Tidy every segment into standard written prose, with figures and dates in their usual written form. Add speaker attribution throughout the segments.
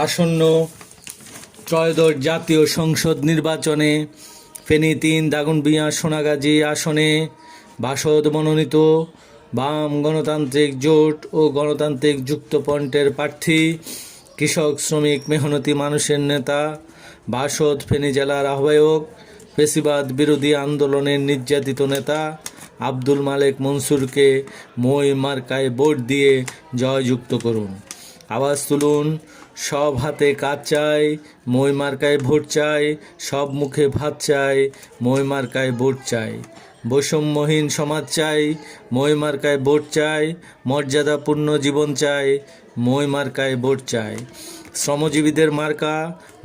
Speaker 1: আসন্ন ত্রয়োদশ জাতীয় সংসদ নির্বাচনে ফেনী ৩ দাগনভূঞা সোনাগাজী আসনে বাসদ মনোনীত বাম গণতান্ত্রিক জোট ও গণতান্ত্রিক যুক্তফ্রন্টের প্রার্থী কৃষক শ্রমিক মেহনতি মানুষের নেতা বাসদ ফেনী জেলার আহ্বায়ক ফ্যাসিবাদ বিরোধী আন্দোলনের নির্যাতিত নেতা আব্দুল মালেক মনসুরকে মই মার্কায় ভোট দিয়ে জয়যুক্ত করুন। আওয়াজ তুলুন, সব হাতে কাজ চাই, মই মার্কায় ভোট চাই, সব মুখে ভাত চাই, মই মার্কায় ভোট চাই। বৈষম্যহীন সমাজ চাই, মই মার্কায় ভোট চাই। মর্যাদাপূর্ণ জীবন চাই, মই মার্কায় ভোট চাই। শ্রমজীবীদের মার্কা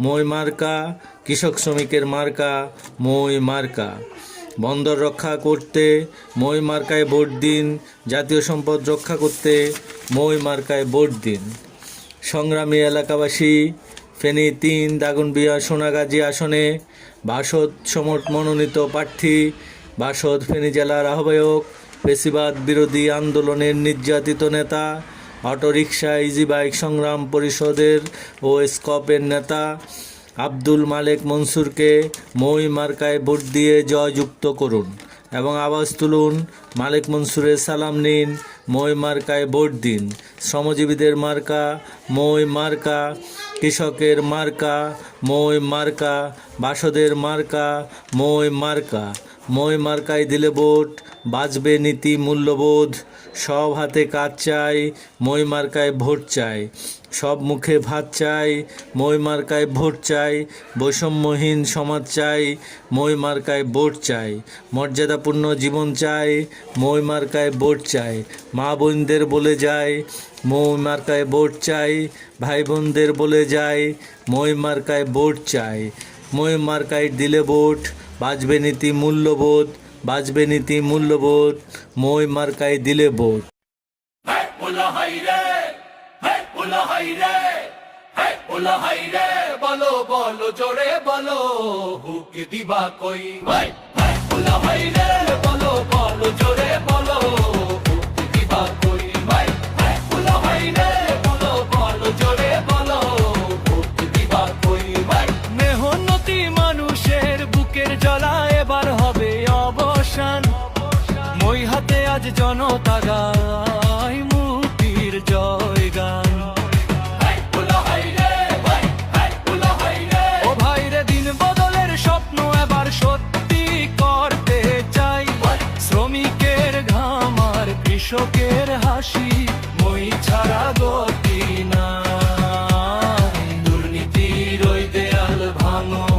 Speaker 1: মই মার্কা, কৃষক শ্রমিকের মার্কা মই মার্কা। বন্দর রক্ষা করতে মই মার্কায় ভোট দিন, জাতীয় সম্পদ রক্ষা করতে মই মার্কায় ভোট দিন। সংগ্রামী এলাকাবাসী, ফেনী ৩ দাগনভূঞা সোনাগাজী আসনে বাসদ মনোনীত প্রার্থী বাসদ ফেনী জেলার আহ্বায়ক ফ্যাসিবাদ বিরোধী আন্দোলনের নির্যাতিত নেতা অটোরিকশা ইজি বাইক সংগ্রাম পরিষদের ও স্কপের নেতা আব্দুল মালেক মনসুরকে মই মার্কায় ভোট দিয়ে জয়যুক্ত করুন এবং আওয়াজ তুলুন, মালেক মনসুরের সালাম নিন, মই মার্কায় ভোট দিন। শ্রমজীবীদের মার্কা মই মার্কা, কৃষকের মার্কা মই মার্কা, বাসদের মার্কা মই মার্কা। মই মার্কায় দিলে ভোট বাঁচবে নীতি মূল্যবোধ। সব হাতে কাজ চাই, মই মার্কায় ভোট চাই। সব মুখে ভাত চাই, মই মার্কায় ভোট চাই। বৈষম্যহীন সমাজ চাই, মই মার্কায় ভোট চাই। মর্যাদাপূর্ণ জীবন চাই, মই মার্কায় ভোট চাই। মা বোনদের বলে যায়, মই মার্কায় ভোট চাই। ভাই বোনদের বলে যায়, মই মার্কায় ভোট চাই। মই মার্কায় দিলে ভোট বাঁচবে নীতি মূল্যবোধ, বাঁচবে নীতি মূল্যবোধ। মই মার্কায় দিলে ভোট।
Speaker 2: বলো বলো জোরে বলো, হুক দিবা কই। বলো বলো জোরে বলো, হুক দিবা কই। বলো বলো জোরে বলো, হুক দিবা কই। মেহনতি মানুষের বুকের জ্বালা এবার হবে অবসান। মই হাতে আজ জনতা গায় মুক্তির জয়গান। ও ভাইরে, দিন বদলের স্বপ্ন এবার সত্যি করতে চাই। শ্রমিকের ঘাম আর কৃষকের হাসি, মই ছাড়া গতি নাই। দুর্নীতির ওই দেয়াল ভাঙো,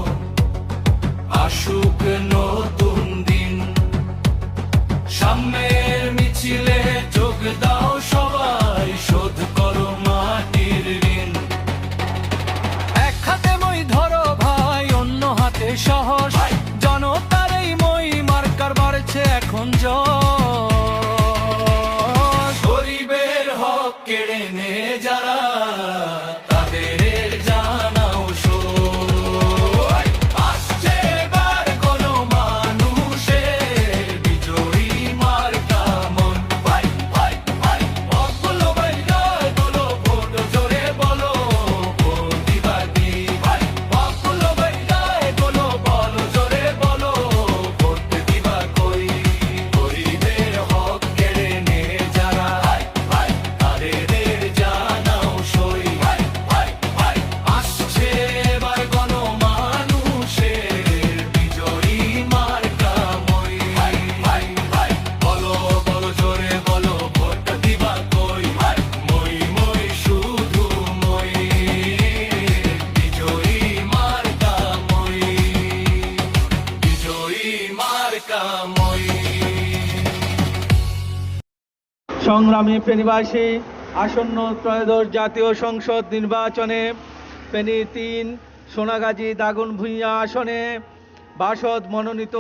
Speaker 2: আসুক নতুন দিন। সাম্যের মিছিলে যোগ দাও সবাই, শোধ করো মাটির ঋণ। এক হাতে মই ধরো ভাই, অন্য হাতে সাহস। জনতার এই মই মার্কার বাড়ছে এখন জয়। গরিবের হক কেড়ে নে যারা, তাদের জানাও সই। আসছে এবার কোনো মানুষের বিজয়ী মার্কা মন। ভাই ভাই ভাই বলো ভাই জয়, বলো ভোট জোরে বলো, ভোট দিবা দি। ভাই বলো ভাই জয়, বলো বলো জোরে বলো, ভোট দিবা কই। গরিবের হক কেড়ে নে যারা, তাদের জানাও সই। আসছে এবার গণমানুষের বিজয়ী মার্কা মই। বলো বলো জোরে বলো, ভোট দিবা কই। মই মই শুধু মই, বিজয়ী মার্কা মই, বিজয়ী মার্কা মই।
Speaker 1: সংগ্রামী ফেনীবাসী, আসন্ন ত্রয়োদশ জাতীয় সংসদ নির্বাচনে ফেনী ৩ সোনাগাজী দাগনভূঞা আসনে বাসদ মনোনীত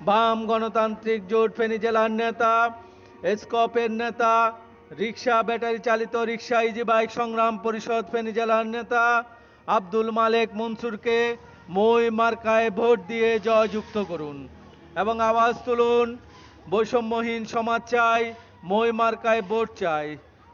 Speaker 1: বাম গণতান্ত্রিক জোট ফেনী জেলার নেতা, স্কপের নেতা, রিক্সা ব্যাটারি চালিত রিক্সা ইজি বাইক সংগ্রাম পরিষদ ফেনী জেলার নেতা আব্দুল মালেক মনসুরকে মই মার্কায় ভোট দিয়ে জয়যুক্ত করুন এবং আওয়াজ তুলুন, বৈষম্যহীন সমাজ চাই, মই মার্কায় ভোট চাই।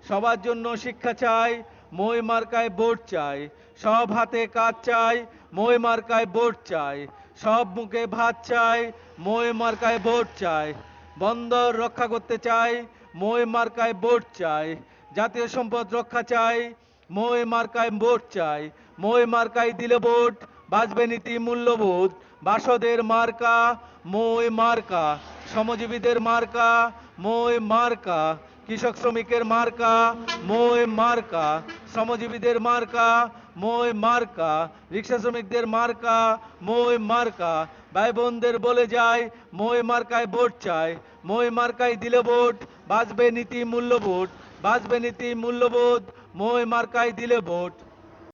Speaker 1: সবার জন্য শিক্ষা চাই, মই মার্কায় ভোট চাই, সব হাতে কাজ চাই, মই মার্কায় ভোট চাই, সব মুখে ভাত চাই, মই মার্কায় ভোট চাই, বন্দর রক্ষা করতে চাই, মই মার্কায় ভোট চাই, জাতীয় সম্পদ রক্ষা চাই, মই মার্কায় ভোট চাই, মই মার্কায় দিলে ভোট বাঁচবে নীতি মূল্যবোধ, বাসদের মার্কা মই মার্কা, শ্রমজীবীদের মার্কা মই মার্কা, কৃষক শ্রমিকের মার্কা মই মার্কা, শ্রমজীবীদের মার্কা মই মার্কা, রিক্সা শ্রমিকদের মার্কা মই মার্কা, ভাই বোনদের বলে যায় মই মার্কায় ভোট চাই, মই মার্কায় দিলে ভোট বাঁচবে নীতি মূল্যবোধ, বাঁচবে নীতি মূল্যবোধ, মই মার্কায় দিলে ভোট।